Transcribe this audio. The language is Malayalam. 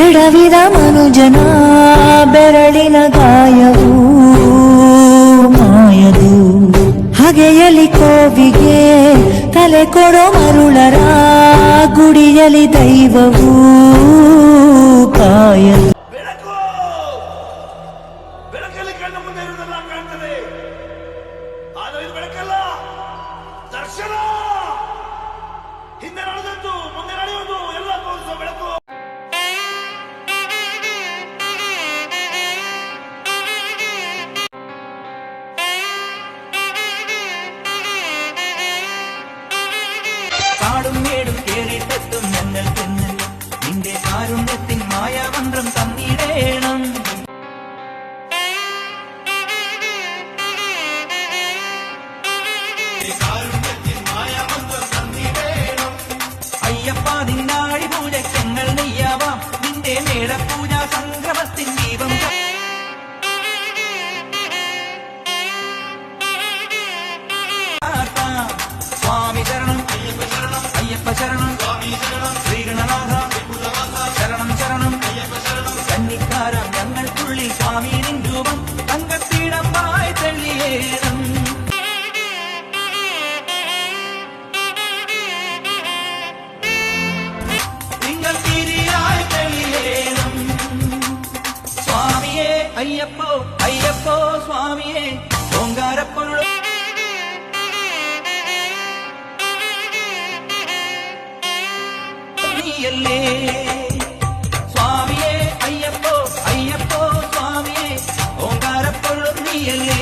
ಎಡವಿದ ಮನುಜನ ಬೆರಳಿನ ಗಾಯವು ಮಾಯದು ಹಗೆಯಲಿ ಕೋವಿಗೆ ತಲೆ ಕೊಡೋ ಮರುಳರ ಗುಡಿಯಲಿ ದೈವವು ಕಾಯದು. കാടും മേടും കേറിട്ടെത്തും ഞങ്ങൾ തെന്ന് നിന്റെ കാരുണ്യത്തിൻ മായാമന്ത്രം തന്നിടേണം. അയ്യപ്പ നിന്നാഴി പൂജയ്ക്കങ്ങൾ നെയ്യാവാം നിന്റെ മേടപൂജ സംക്രമത്തിൻ ദീപം. സ്വാമി ശരണം അയ്യപ്പ ശരണം ശ്രീഗണനാഥ ശരണം ശരണം കന്നിക്കാരം ഞങ്ങൾക്കുള്ളിൽ സ്വാമീനിൻ രൂപം തങ്കത്തീടമായി തെളിയേണം. നിങ്ങൾ തിരിയായി തെളിയേണം. സ്വാമിയേ അയ്യപ്പോ അയ്യപ്പോ സ്വാമിയേ ഓങ്കാരപ്പൊരുൾ നീയല്ലേ. സ്വാമിയേ അയ്യപ്പോ അയ്യപ്പോ സ്വാമിയേ ഓങ്കാരപ്പൊരുൾ നീയല്ലേ.